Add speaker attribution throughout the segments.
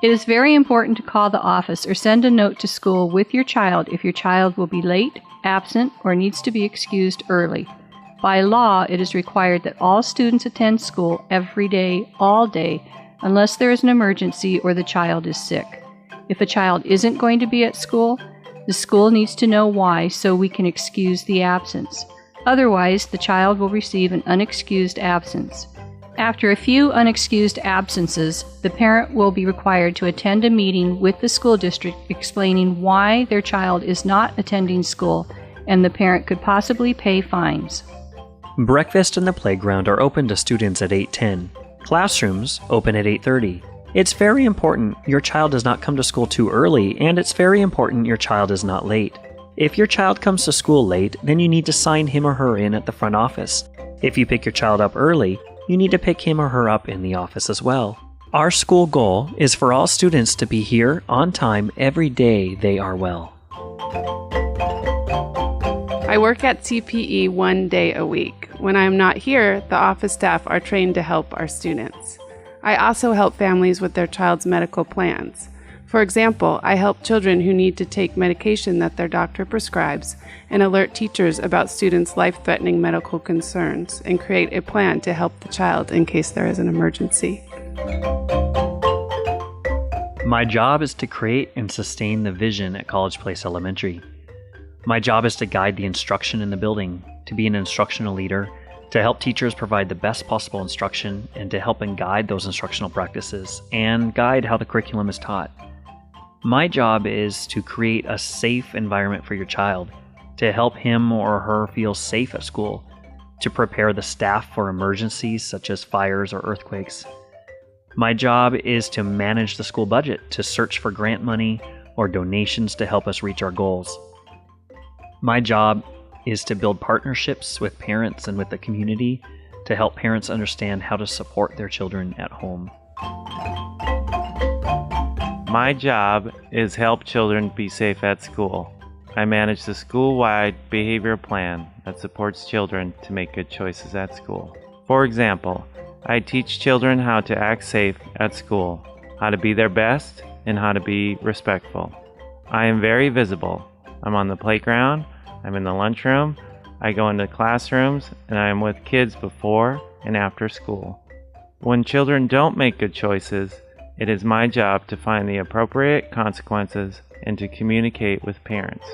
Speaker 1: It is very important to call the office or send a note to school with your child if your child will be late, absent, or needs to be excused early. By law, it is required that all students attend school every day, all day, unless there is an emergency or the child is sick. If a child isn't going to be at school, the school needs to know why so we can excuse the absence. Otherwise, the child will receive an unexcused absence. After a few unexcused absences, the parent will be required to attend a meeting with the school district explaining why their child is not attending school, and the parent could possibly pay fines.
Speaker 2: Breakfast and the playground are open to students at 8:10. Classrooms open at 8:30. It's very important your child does not come to school too early, and it's very important your child is not late. If your child comes to school late, then you need to sign him or her in at the front office. If you pick your child up early, you need to pick him or her up in the office as well. Our school goal is for all students to be here on time every day they are well.
Speaker 3: I work at CPE 1 day a week. When I am not here, the office staff are trained to help our students. I also help families with their child's medical plans. For example, I help children who need to take medication that their doctor prescribes and alert teachers about students' life-threatening medical concerns and create a plan to help the child in case there is an emergency.
Speaker 2: My job is to create and sustain the vision at College Place Elementary. My job is to guide the instruction in the building, to be an instructional leader, to help teachers provide the best possible instruction, and to help and guide those instructional practices, and guide how the curriculum is taught. My job is to create a safe environment for your child, to help him or her feel safe at school, to prepare the staff for emergencies such as fires or earthquakes. My job is to manage the school budget, to search for grant money or donations to help us reach our goals. My job is to build partnerships with parents and with the community to help parents understand how to support their children at home.
Speaker 4: My job is help children be safe at school. I manage the school-wide behavior plan that supports children to make good choices at school. For example, I teach children how to act safe at school, how to be their best, and how to be respectful. I am very visible. I'm on the playground, I'm in the lunchroom, I go into classrooms, and I am with kids before and after school. When children don't make good choices, it is my job to find the appropriate consequences and to communicate with parents.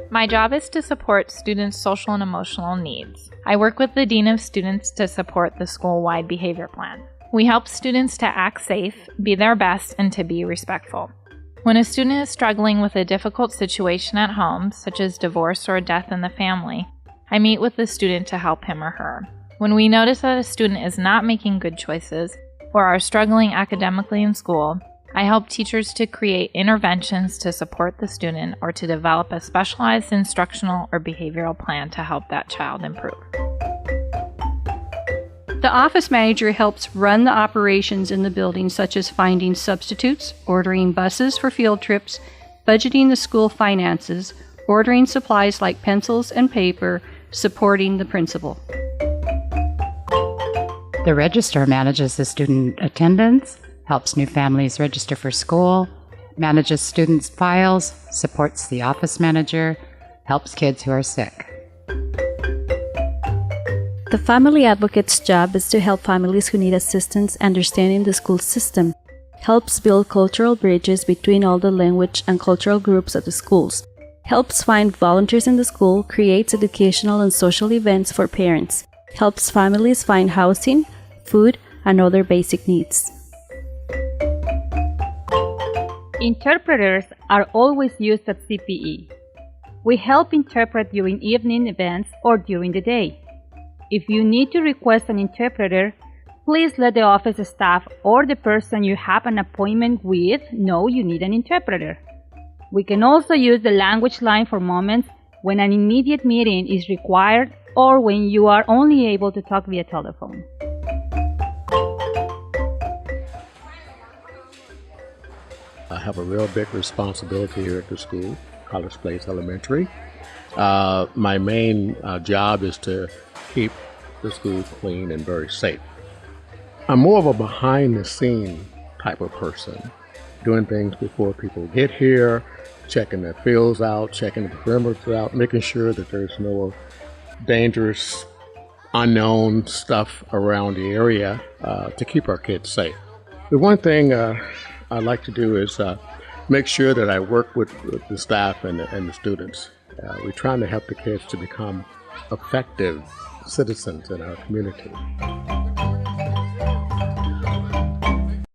Speaker 5: My job is to support students' social and emotional needs. I work with the Dean of Students to support the school-wide behavior plan. We help students to act safe, be their best, and to be respectful. When a student is struggling with a difficult situation at home, such as divorce or a death in the family, I meet with the student to help him or her. When we notice that a student is not making good choices, or are struggling academically in school, I help teachers to create interventions to support the student or to develop a specialized instructional or behavioral plan to help that child improve.
Speaker 1: The office manager helps run the operations in the building, such as finding substitutes, ordering buses for field trips, budgeting the school finances, ordering supplies like pencils and paper, supporting the principal.
Speaker 6: The Registrar manages the student attendance, helps new families register for school, manages students' files, supports the office manager, helps kids who are sick.
Speaker 7: The family advocate's job is to help families who need assistance understanding the school system, helps build cultural bridges between all the language and cultural groups at the schools, helps find volunteers in the school, creates educational and social events for parents, helps families find housing, food, and other basic needs.
Speaker 8: Interpreters are always used at CPE. We help interpret during evening events or during the day. If you need to request an interpreter, please let the office staff or the person you have an appointment with know you need an interpreter. We can also use the language line for moments when an immediate meeting is required or when you are only able to talk via telephone.
Speaker 9: I have a real big responsibility here at the school, College Place Elementary. My main job is to keep the school clean and very safe. I'm more of a behind the scene type of person, doing things before people get here, checking the fields out, checking the perimeters out, making sure that there's no dangerous, unknown stuff around the area to keep our kids safe. The one thing I like to do is make sure that I work with the staff and the students. We're trying to help the kids to become effective citizens in our community.